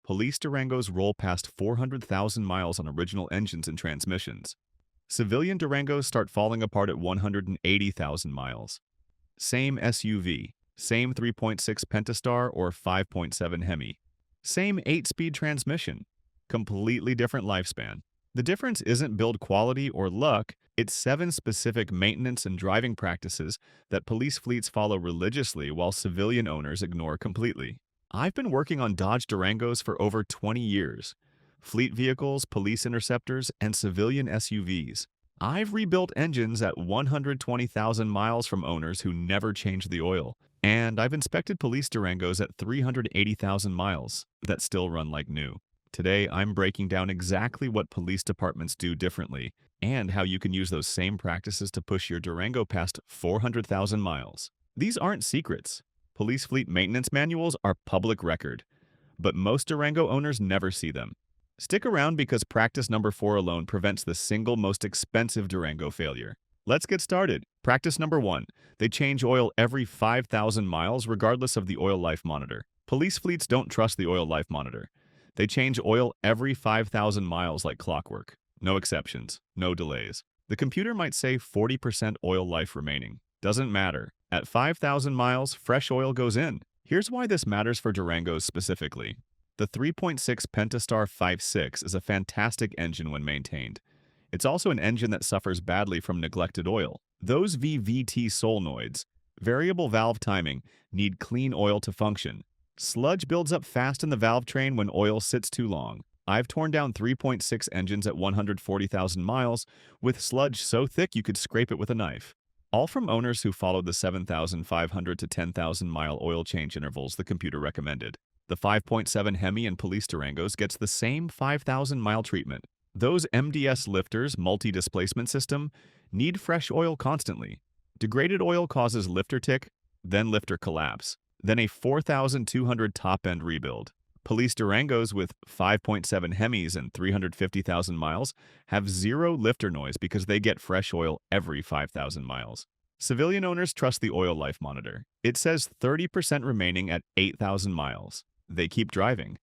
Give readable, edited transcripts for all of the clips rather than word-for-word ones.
Police Durangos roll past 400,000 miles on original engines and transmissions. Civilian Durangos start falling apart at 180,000 miles. Same SUV, same 3.6 Pentastar or 5.7 Hemi. Same 8-speed transmission, completely different lifespan. The difference isn't build quality or luck, it's 7 specific maintenance and driving practices that police fleets follow religiously while civilian owners ignore completely. I've been working on Dodge Durangos for over 20 years. Fleet vehicles, police interceptors, and civilian SUVs. I've rebuilt engines at 120,000 miles from owners who never changed the oil. And I've inspected police Durangos at 380,000 miles that still run like new. Today, I'm breaking down exactly what police departments do differently and how you can use those same practices to push your Durango past 400,000 miles. These aren't secrets. Police fleet maintenance manuals are public record, but most Durango owners never see them. Stick around because practice number 4 alone prevents the single most expensive Durango failure. Let's get started. Practice number 1. They change oil every 5,000 miles regardless of the oil life monitor. Police fleets don't trust the oil life monitor. They change oil every 5,000 miles like clockwork. No exceptions, no delays. The computer might say 40% oil life remaining. Doesn't matter. At 5,000 miles, fresh oil goes in. Here's why this matters for Durangos specifically. The 3.6 Pentastar 5.6 is a fantastic engine when maintained. It's also an engine that suffers badly from neglected oil. Those VVT solenoids, variable valve timing, need clean oil to function. Sludge builds up fast in the valve train when oil sits too long. I've torn down 3.6 engines at 140,000 miles with sludge so thick you could scrape it with a knife. All from owners who followed the 7,500 to 10,000 mile oil change intervals the computer recommended. The 5.7 Hemi and Police Durangos gets the same 5,000 mile treatment. Those MDS lifters, multi-displacement system, need fresh oil constantly. Degraded oil causes lifter tick, then lifter collapse, then a 4,200 top-end rebuild. Police Durangos with 5.7 Hemis and 350,000 miles have zero lifter noise because they get fresh oil every 5,000 miles. Civilian owners trust the oil life monitor. It says 30% remaining at 8,000 miles. They keep driving.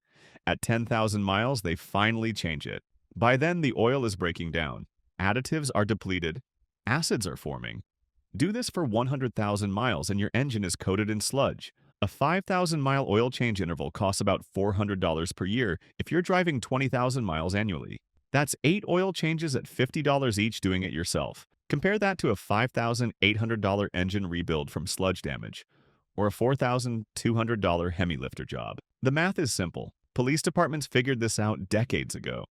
At 10,000 miles, they finally change it. By then, the oil is breaking down. Additives are depleted. Acids are forming. Do this for 100,000 miles and your engine is coated in sludge. A 5,000-mile oil change interval costs about $400 per year if you're driving 20,000 miles annually. That's 8 oil changes at $50 each doing it yourself. Compare that to a $5,800 engine rebuild from sludge damage, or a $4,200 Hemi lifter job. The math is simple. Police departments figured this out decades ago.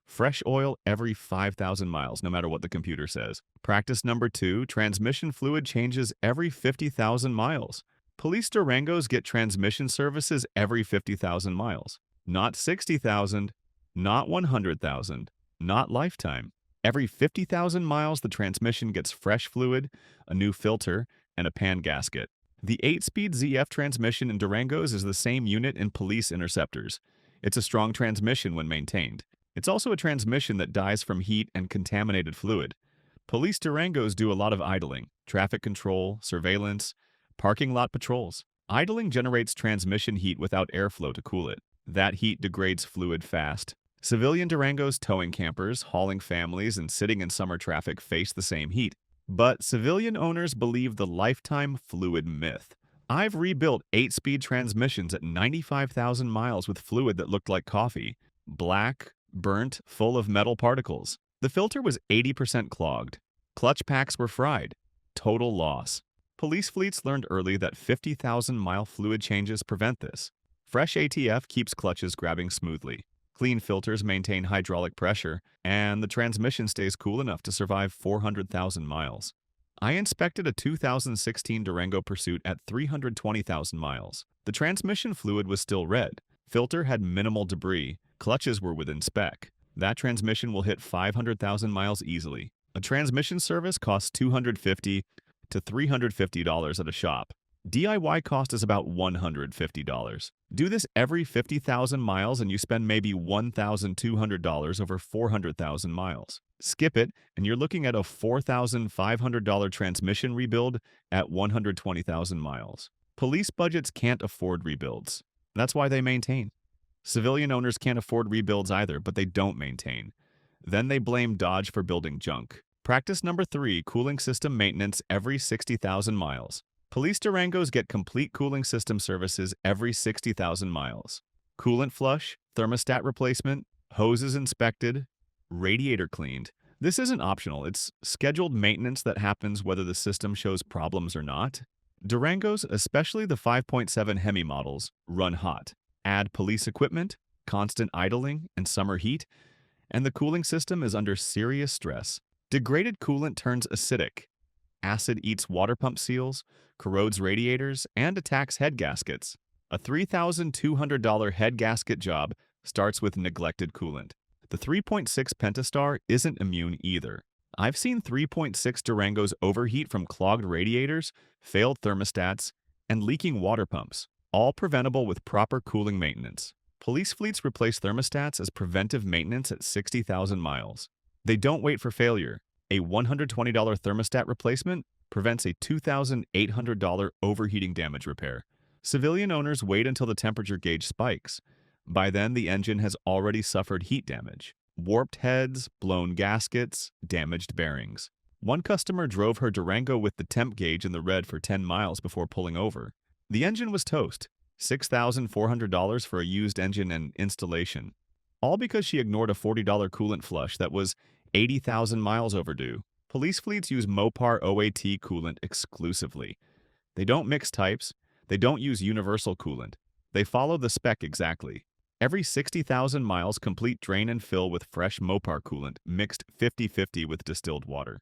Fresh oil every 5,000 miles, no matter what the computer says. Practice number 2, transmission fluid changes every 50,000 miles. Police Durangos get transmission services every 50,000 miles. Not 60,000, not 100,000, not lifetime. Every 50,000 miles, the transmission gets fresh fluid, a new filter, and a pan gasket. The 8-speed ZF transmission in Durangos is the same unit in police interceptors. It's a strong transmission when maintained. It's also a transmission that dies from heat and contaminated fluid. Police Durangos do a lot of idling, traffic control, surveillance, parking lot patrols. Idling generates transmission heat without airflow to cool it. That heat degrades fluid fast. Civilian Durangos towing campers, hauling families, and sitting in summer traffic face the same heat. But civilian owners believe the lifetime fluid myth. I've rebuilt 8-speed transmissions at 95,000 miles with fluid that looked like coffee. Black, burnt, full of metal particles. The filter was 80% clogged. Clutch packs were fried. Total loss. Police fleets learned early that 50,000-mile fluid changes prevent this. Fresh ATF keeps clutches grabbing smoothly. Clean filters maintain hydraulic pressure, and the transmission stays cool enough to survive 400,000 miles. I inspected a 2016 Durango Pursuit at 320,000 miles. The transmission fluid was still red. Filter had minimal debris. Clutches were within spec. That transmission will hit 500,000 miles easily. A transmission service costs $250 to $350 at a shop. DIY cost is about $150. Do this every 50,000 miles and you spend maybe $1,200 over 400,000 miles. Skip it and you're looking at a $4,500 transmission rebuild at 120,000 miles. Police budgets can't afford rebuilds. That's why they maintain. Civilian owners can't afford rebuilds either, but they don't maintain. Then they blame Dodge for building junk. Practice number 3, cooling system maintenance every 60,000 miles. Police Durangos get complete cooling system services every 60,000 miles. Coolant flush, thermostat replacement, hoses inspected, radiator cleaned. This isn't optional, it's scheduled maintenance that happens whether the system shows problems or not. Durangos, especially the 5.7 Hemi models, run hot. Add police equipment, constant idling, and summer heat, and the cooling system is under serious stress. Degraded coolant turns acidic. Acid eats water pump seals, corrodes radiators, and attacks head gaskets. A $3,200 head gasket job starts with neglected coolant. The 3.6 Pentastar isn't immune either. I've seen 3.6 Durangos overheat from clogged radiators, failed thermostats, and leaking water pumps, all preventable with proper cooling maintenance. Police fleets replace thermostats as preventive maintenance at 60,000 miles. They don't wait for failure. A $120 thermostat replacement prevents a $2,800 overheating damage repair. Civilian owners wait until the temperature gauge spikes. By then, the engine has already suffered heat damage. Warped heads, blown gaskets, damaged bearings. One customer drove her Durango with the temp gauge in the red for 10 miles before pulling over. The engine was toast. $6,400 for a used engine and installation. All because she ignored a $40 coolant flush that was 80,000 miles overdue. Police fleets use Mopar OAT coolant exclusively. They don't mix types. They don't use universal coolant. They follow the spec exactly. Every 60,000 miles, complete drain and fill with fresh Mopar coolant, mixed 50-50 with distilled water.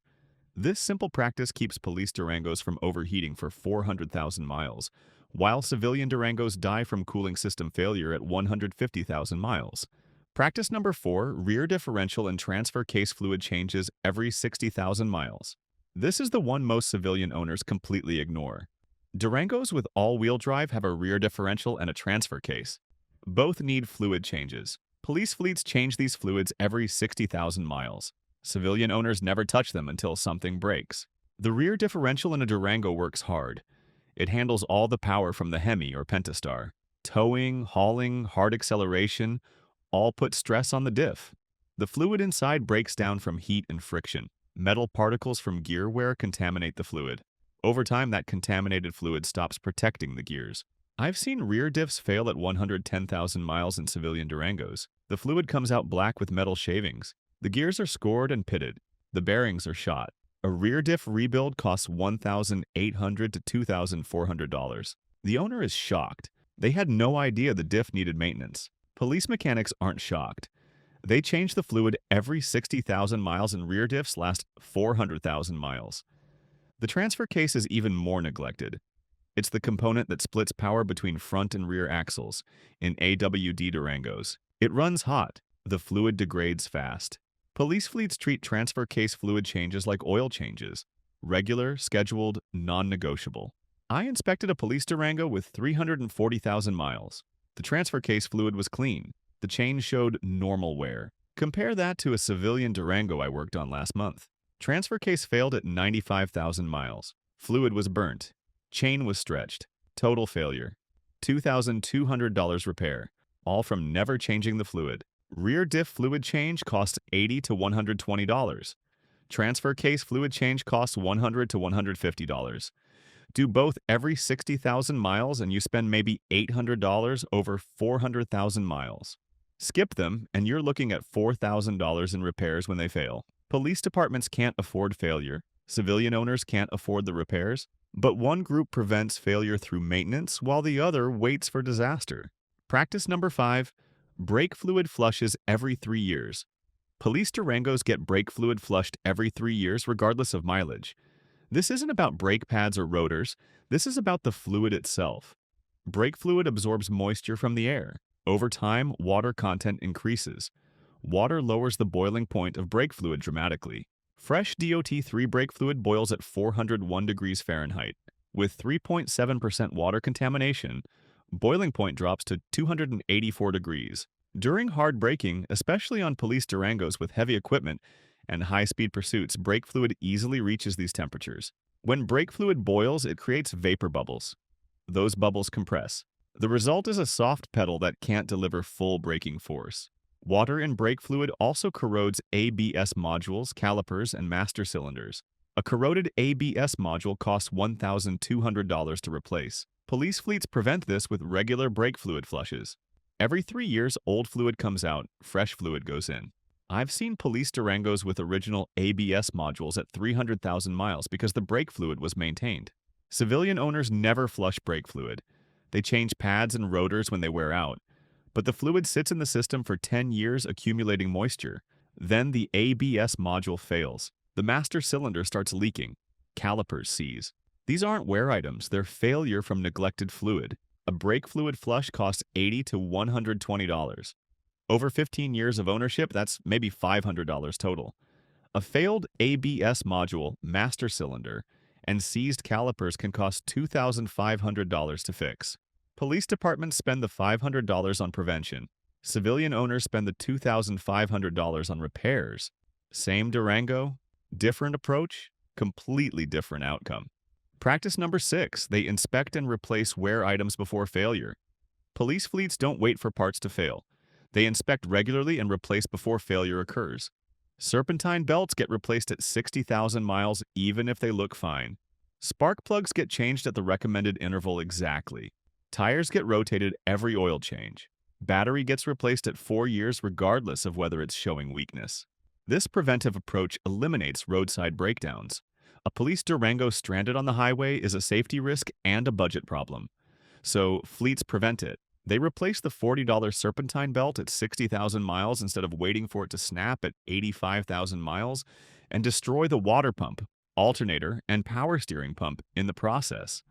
This simple practice keeps police Durangos from overheating for 400,000 miles, while civilian Durangos die from cooling system failure at 150,000 miles. Practice number 4, rear differential and transfer case fluid changes every 60,000 miles. This is the one most civilian owners completely ignore. Durangos with all-wheel drive have a rear differential and a transfer case. Both need fluid changes. Police fleets change these fluids every 60,000 miles. Civilian owners never touch them until something breaks. The rear differential in a Durango works hard. It handles all the power from the Hemi or Pentastar. Towing, hauling, hard acceleration, all put stress on the diff. The fluid inside breaks down from heat and friction. Metal particles from gear wear contaminate the fluid. Over time, that contaminated fluid stops protecting the gears. I've seen rear diffs fail at 110,000 miles in civilian Durangos. The fluid comes out black with metal shavings. The gears are scored and pitted. The bearings are shot. A rear diff rebuild costs $1,800 to $2,400. The owner is shocked. They had no idea the diff needed maintenance. Police mechanics aren't shocked. They change the fluid every 60,000 miles and rear diffs last 400,000 miles. The transfer case is even more neglected. It's the component that splits power between front and rear axles in AWD Durangos. It runs hot. The fluid degrades fast. Police fleets treat transfer case fluid changes like oil changes. Regular, scheduled, non-negotiable. I inspected a police Durango with 340,000 miles. The transfer case fluid was clean. The chain showed normal wear. Compare that to a civilian Durango I worked on last month. Transfer case failed at 95,000 miles. Fluid was burnt. Chain was stretched. Total failure. $2,200 repair. All from never changing the fluid. Rear diff fluid change costs $80 to $120. Transfer case fluid change costs $100 to $150. Do both every 60,000 miles and you spend maybe $800 over 400,000 miles. Skip them and you're looking at $4,000 in repairs when they fail. Police departments can't afford failure. Civilian owners can't afford the repairs. But one group prevents failure through maintenance while the other waits for disaster. Practice number 5, brake fluid flushes every 3 years. Police Durangos get brake fluid flushed every 3 years regardless of mileage. This isn't about brake pads or rotors. This is about the fluid itself. Brake fluid absorbs moisture from the air. Over time, water content increases. Water lowers the boiling point of brake fluid dramatically. Fresh DOT3 brake fluid boils at 401 degrees Fahrenheit. With 3.7% water contamination, boiling point drops to 284 degrees. During hard braking, especially on police Durangos with heavy equipment and high-speed pursuits, brake fluid easily reaches these temperatures. When brake fluid boils, it creates vapor bubbles. Those bubbles compress. The result is a soft pedal that can't deliver full braking force. Water and brake fluid also corrodes ABS modules, calipers, and master cylinders. A corroded ABS module costs $1,200 to replace. Police fleets prevent this with regular brake fluid flushes. Every 3 years, old fluid comes out, fresh fluid goes in. I've seen police Durangos with original ABS modules at 300,000 miles because the brake fluid was maintained. Civilian owners never flush brake fluid. They change pads and rotors when they wear out, but the fluid sits in the system for 10 years accumulating moisture. Then the ABS module fails. The master cylinder starts leaking. Calipers seize. These aren't wear items, they're failure from neglected fluid. A brake fluid flush costs $80 to $120. Over 15 years of ownership, that's maybe $500 total. A failed ABS module, master cylinder, and seized calipers can cost $2,500 to fix. Police departments spend the $500 on prevention. Civilian owners spend the $2,500 on repairs. Same Durango, different approach, completely different outcome. Practice number 6, they inspect and replace wear items before failure. Police fleets don't wait for parts to fail. They inspect regularly and replace before failure occurs. Serpentine belts get replaced at 60,000 miles even if they look fine. Spark plugs get changed at the recommended interval exactly. Tires get rotated every oil change. Battery gets replaced at 4 years regardless of whether it's showing weakness. This preventive approach eliminates roadside breakdowns. A police Durango stranded on the highway is a safety risk and a budget problem. So fleets prevent it. They replace the $40 serpentine belt at 60,000 miles instead of waiting for it to snap at 85,000 miles and destroy the water pump, alternator, and power steering pump in the process.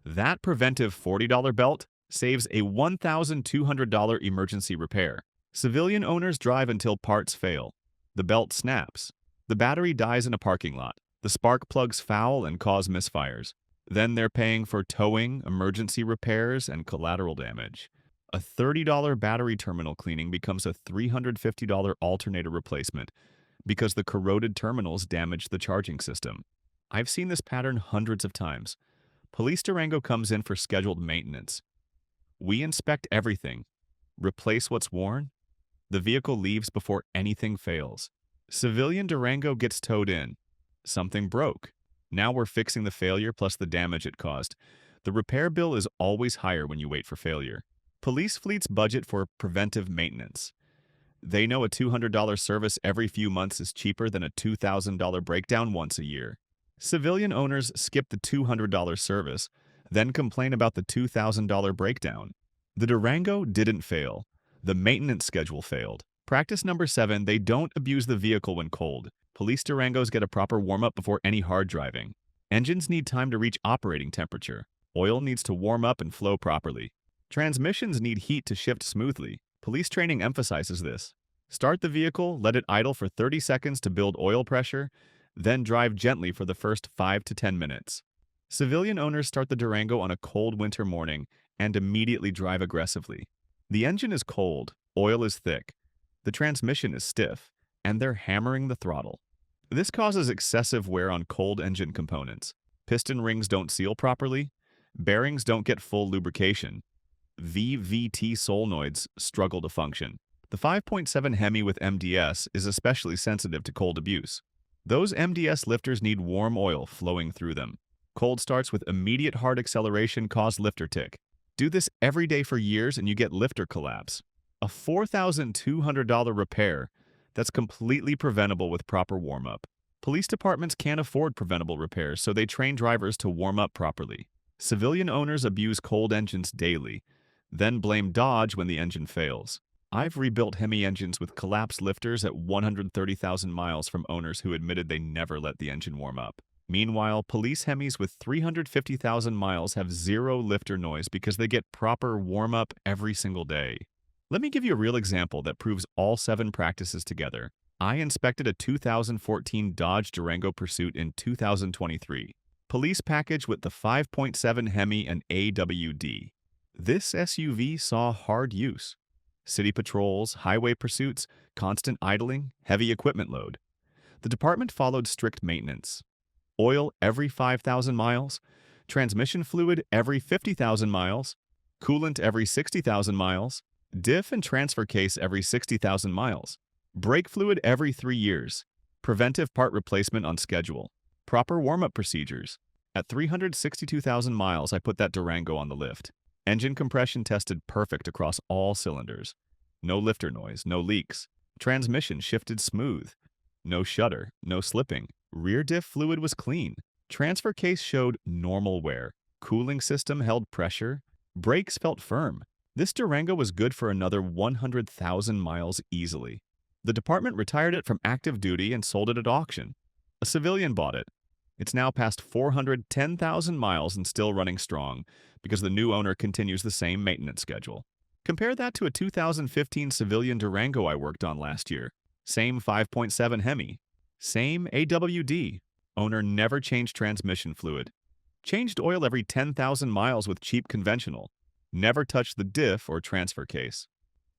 That preventive $40 belt saves a $1,200 emergency repair. Civilian owners drive until parts fail. The belt snaps. The battery dies in a parking lot. The spark plugs foul and cause misfires. Then they're paying for towing, emergency repairs, and collateral damage. A $30 battery terminal cleaning becomes a $350 alternator replacement because the corroded terminals damage the charging system. I've seen this pattern hundreds of times. Police Durango comes in for scheduled maintenance. We inspect everything, replace what's worn. The vehicle leaves before anything fails. Civilian Durango gets towed in. Something broke. Now we're fixing the failure plus the damage it caused. The repair bill is always higher when you wait for failure. Police fleets budget for preventive maintenance. They know a $200 service every few months is cheaper than a $2,000 breakdown once a year. Civilian owners skip the $200 service, then complain about the $2,000 breakdown. The Durango didn't fail. The maintenance schedule failed. Practice number 7, they don't abuse the vehicle when cold. Police Durangos get a proper warm-up before any hard driving. Engines need time to reach operating temperature. Oil needs to warm up and flow properly. Transmissions need heat to shift smoothly. Police training emphasizes this. Start the vehicle, let it idle for 30 seconds to build oil pressure, then drive gently for the first 5 to 10 minutes. Civilian owners start the Durango on a cold winter morning and immediately drive aggressively. The engine is cold, oil is thick, the transmission is stiff, and they're hammering the throttle. This causes excessive wear on cold engine components. Piston rings don't seal properly, bearings don't get full lubrication, VVT solenoids struggle to function. The 5.7 Hemi with MDS is especially sensitive to cold abuse. Those MDS lifters need warm oil flowing through them. Cold starts with immediate hard acceleration cause lifter tick. Do this every day for years and you get lifter collapse. A $4,200 repair that's completely preventable with proper warm-up. Police departments can't afford preventable repairs, so they train drivers to warm up properly. Civilian owners abuse cold engines daily, then blame Dodge when the engine fails. I've rebuilt Hemi engines with collapsed lifters at 130,000 miles from owners who admitted they never let the engine warm up. Meanwhile, police Hemis with 350,000 miles have zero lifter noise because they get proper warm-up every single day. Let me give you a real example that proves all 7 practices together. I inspected a 2014 Dodge Durango Pursuit in 2023. Police package with the 5.7 Hemi and AWD. This SUV saw hard use. City patrols, highway pursuits, constant idling, heavy equipment load. The department followed strict maintenance. Oil every 5,000 miles, transmission fluid every 50,000 miles, coolant every 60,000 miles, diff and transfer case every 60,000 miles, brake fluid every 3 years, preventive part replacement on schedule, proper warm-up procedures. At 362,000 miles, I put that Durango on the lift. Engine compression tested perfect across all cylinders. No lifter noise, no leaks. Transmission shifted smooth. No shudder, no slipping. Rear diff fluid was clean. Transfer case showed normal wear. Cooling system held pressure. Brakes felt firm. This Durango was good for another 100,000 miles easily. The department retired it from active duty and sold it at auction. A civilian bought it. It's now past 410,000 miles and still running strong because the new owner continues the same maintenance schedule. Compare that to a 2015 civilian Durango I worked on last year. Same 5.7 Hemi. Same AWD. Owner never changed transmission fluid. Changed oil every 10,000 miles with cheap conventional. Never touched the diff or transfer case.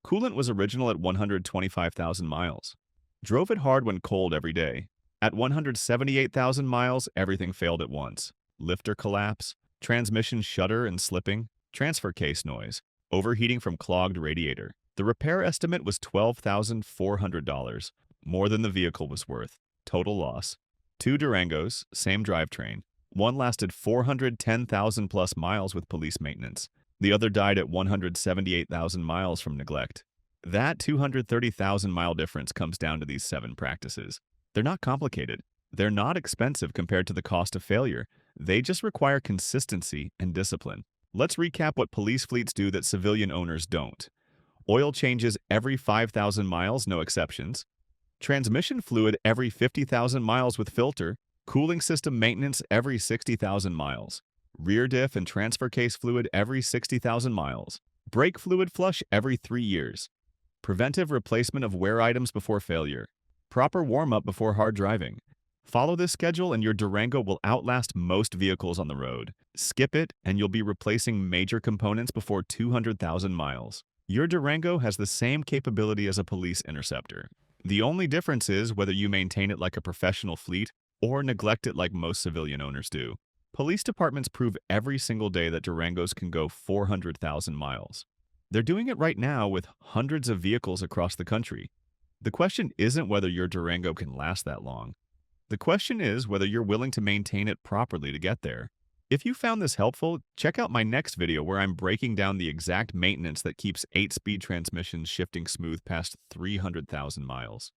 Coolant was original at 125,000 miles. Drove it hard when cold every day. At 178,000 miles, everything failed at once. Lifter collapse, transmission shudder and slipping, transfer case noise, overheating from clogged radiator. The repair estimate was $12,400, more than the vehicle was worth. Total loss. 2 Durangos, same drivetrain. One lasted 410,000 plus miles with police maintenance. The other died at 178,000 miles from neglect. That 230,000 mile difference comes down to these 7 practices. They're not complicated. They're not expensive compared to the cost of failure. They just require consistency and discipline. Let's recap what police fleets do that civilian owners don't. Oil changes every 5,000 miles, no exceptions. Transmission fluid every 50,000 miles with filter. Cooling system maintenance every 60,000 miles. Rear diff and transfer case fluid every 60,000 miles. Brake fluid flush every 3 years. Preventive replacement of wear items before failure. Proper warm-up before hard driving. Follow this schedule and your Durango will outlast most vehicles on the road. Skip it and you'll be replacing major components before 200,000 miles. Your Durango has the same capability as a police interceptor. The only difference is whether you maintain it like a professional fleet or neglect it like most civilian owners do. Police departments prove every single day that Durangos can go 400,000 miles. They're doing it right now with hundreds of vehicles across the country. The question isn't whether your Durango can last that long. The question is whether you're willing to maintain it properly to get there. If you found this helpful, check out my next video where I'm breaking down the exact maintenance that keeps 8-speed transmissions shifting smooth past 300,000 miles.